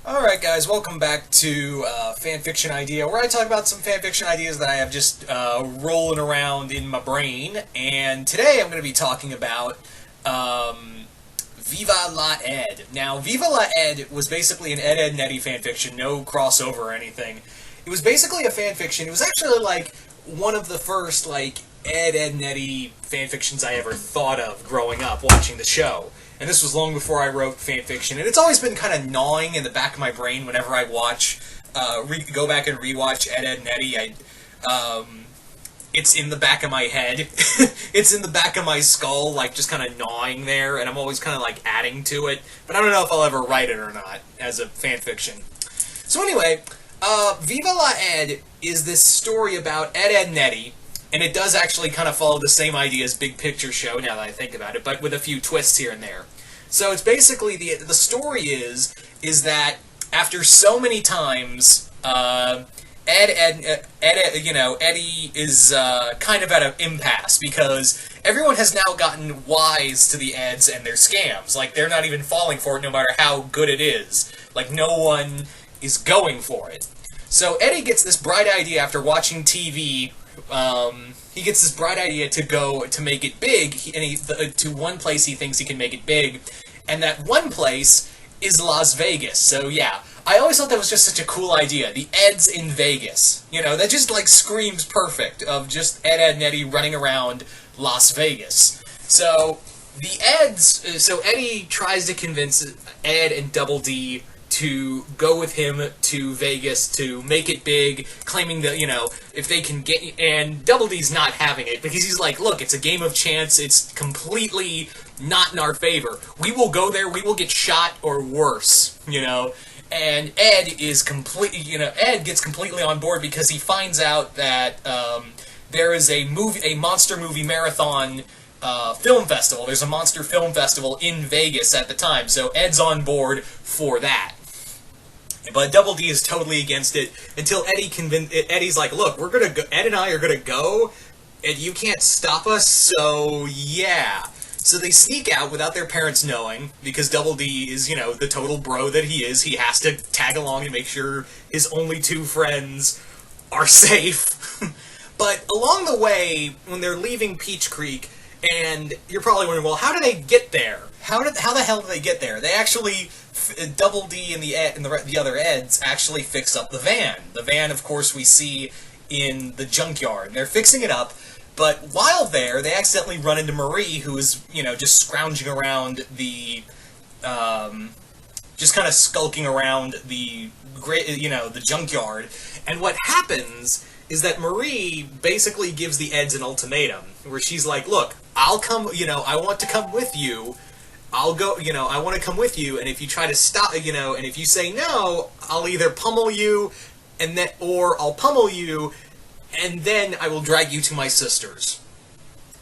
Alright guys, welcome back to Fanfiction Idea, where I talk about some fanfiction ideas that I have just rolling around in my brain. And today I'm going to be talking about Viva la Ed. Now, Viva la Ed was basically an Ed, and Eddy fanfiction, no crossover or anything. It was basically a fanfiction. It was actually like one of the first Ed, and Eddy fanfictions I ever thought of growing up watching the show. And this was long before I wrote fanfiction, and it's always been kind of gnawing in the back of my brain whenever I go back and rewatch Ed, and Eddy. It's in the back of my head. It's in the back of my skull, just kind of gnawing there, and I'm always kind of adding to it. But I don't know if I'll ever write it or not as a fanfiction. So anyway, Viva la Ed is this story about Ed, and Eddy. And it does actually kind of follow the same idea as Big Picture Show, now that I think about it, but with a few twists here and there. So it's basically, the story is that after so many times, Eddy is kind of at an impasse, because everyone has now gotten wise to the Eds and their scams. They're not even falling for it no matter how good it is. No one is going for it. So Eddy gets this bright idea after watching TV. He gets this bright idea to go to make it big, to one place he thinks he can make it big, and that one place is Las Vegas. So yeah, I always thought that was just such a cool idea. The Eds in Vegas. That just screams perfect of just Ed, and Eddy running around Las Vegas. So so Eddy tries to convince Ed and Double D to go with him to Vegas to make it big, claiming that, if they can get... And Double D's not having it, because he's like, look, it's a game of chance, it's completely not in our favor. We will go there, we will get shot or worse, And Ed is Ed gets completely on board because he finds out that there is a monster movie marathon film festival. There's a monster film festival in Vegas at the time, so Ed's on board for that. But Double D is totally against it until Eddie's like, look, Ed and I are gonna go, and you can't stop us, so yeah. So they sneak out without their parents knowing, because Double D is, the total bro that he is. He has to tag along and make sure his only two friends are safe. But along the way, when they're leaving Peach Creek, and you're probably wondering, well, how do they get there? How the hell do they get there? They actually, Double D and the other Eds actually fix up the van. The van, of course, we see in the junkyard. They're fixing it up, but while there, they accidentally run into Marie, who is, just scrounging around the, just kind of skulking around the junkyard. And what happens is that Marie basically gives the Eds an ultimatum, where she's like, look, I'll come, I want to come with you, I'll go, I want to come with you, and if you try to stop, and if you say no, I'll either pummel you, or I'll pummel you, and then I will drag you to my sisters.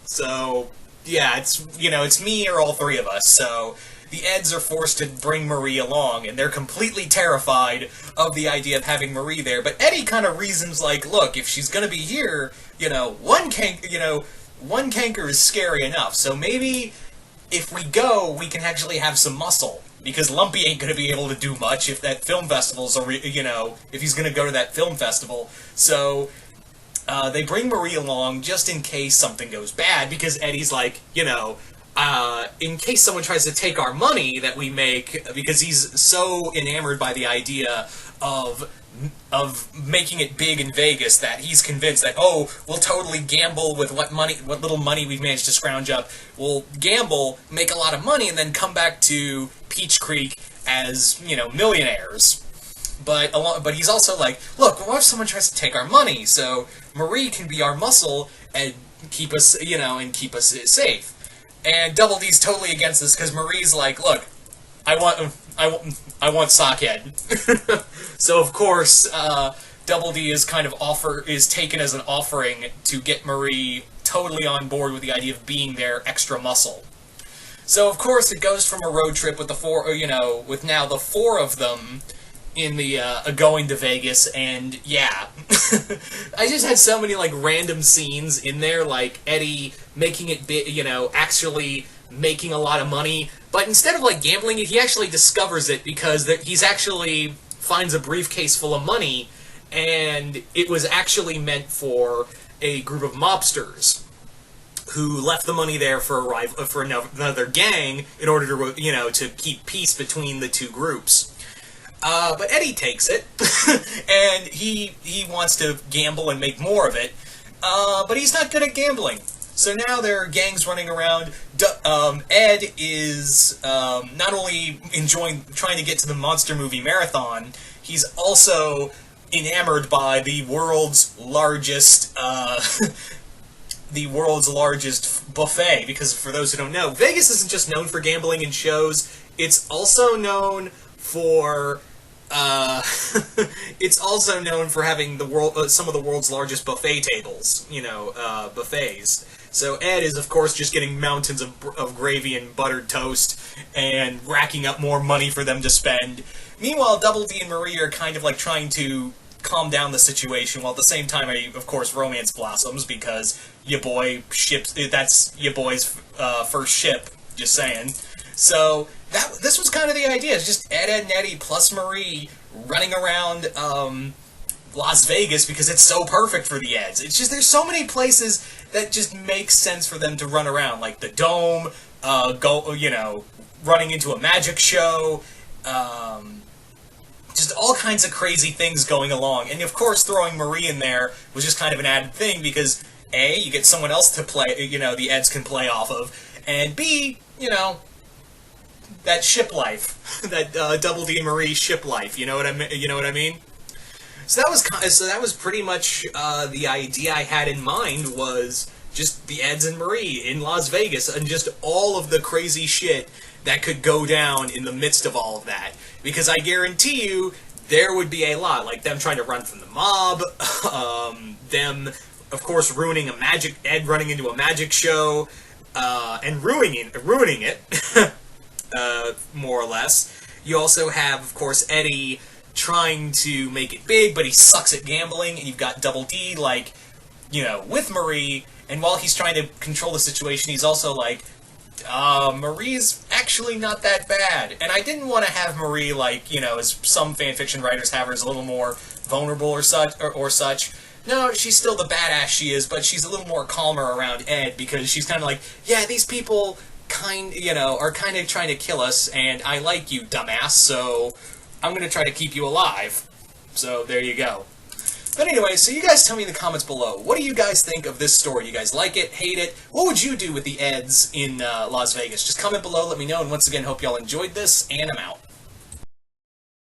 So, yeah, it's me or all three of us, so the Eds are forced to bring Marie along, and they're completely terrified of the idea of having Marie there. But Eddy kind of reasons look, if she's gonna be here, one canker is scary enough. So maybe if we go, we can actually have some muscle, because Lumpy ain't gonna be able to do much if that film festival's if he's gonna go to that film festival. So they bring Marie along just in case something goes bad, because Eddy's like, in case someone tries to take our money that we make, because he's so enamored by the idea of making it big in Vegas that he's convinced that, oh, we'll totally gamble with what little money we've managed to scrounge up. We'll gamble, make a lot of money, and then come back to Peach Creek as, millionaires. But he's also like, look, what if someone tries to take our money? So Marie can be our muscle and keep us, safe. And Double D's totally against this, because Marie's like, look, I want Sockhead. So of course, Double D is is taken as an offering to get Marie totally on board with the idea of being their extra muscle. So of course it goes from a road trip with with now the four of them in the going to Vegas, and yeah, I just had so many random scenes in there, like Eddy making it big, actually making a lot of money, but instead of like gambling it, he actually discovers it because he's actually finds a briefcase full of money, and it was actually meant for a group of mobsters who left the money there for another gang in order to, you know, to keep peace between the two groups. But Eddie takes it, and he wants to gamble and make more of it, but he's not good at gambling. So now there are gangs running around. Ed is not only trying to get to the monster movie marathon, he's also enamored by the world's largest buffet, because for those who don't know, Vegas isn't just known for gambling and shows, it's also known for it's also known for having some of the world's largest buffet tables, you know, buffets. So Ed is, of course, just getting mountains of gravy and buttered toast and racking up more money for them to spend. Meanwhile, Double D and Marie are kind of like trying to calm down the situation, while at the same time, of course, romance blossoms, because your boy that's your boy's first ship, just saying. So this was kind of the idea. It's just Ed, and Eddie plus Marie running around Las Vegas because it's so perfect for the Eds. It's just there's so many places that just make sense for them to run around, like the Dome, running into a magic show, just all kinds of crazy things going along. And of course, throwing Marie in there was just kind of an added thing because A, you get someone else to play, the Eds can play off of, and B, that ship life, that Double D and Marie ship life. You know what I mean? So that was pretty much the idea I had in mind, was just the Eds and Marie in Las Vegas, and just all of the crazy shit that could go down in the midst of all of that. Because I guarantee you, there would be a lot, like them trying to run from the mob, them, of course, Ed running into a magic show, and ruining it, more or less. You also have, of course, Eddie trying to make it big, but he sucks at gambling, and you've got Double D, with Marie, and while he's trying to control the situation, he's also like, Marie's actually not that bad. And I didn't want to have Marie, as some fanfiction writers have her, as a little more vulnerable or such. No, she's still the badass she is, but she's a little more calmer around Ed, because she's kind of like, yeah, these people are kind of trying to kill us, and I like you, dumbass, so I'm going to try to keep you alive. So there you go. But anyway, so you guys tell me in the comments below, what do you guys think of this story? Do you guys like it, hate it? What would you do with the Eds in Las Vegas? Just comment below, let me know, and once again, hope y'all enjoyed this, and I'm out.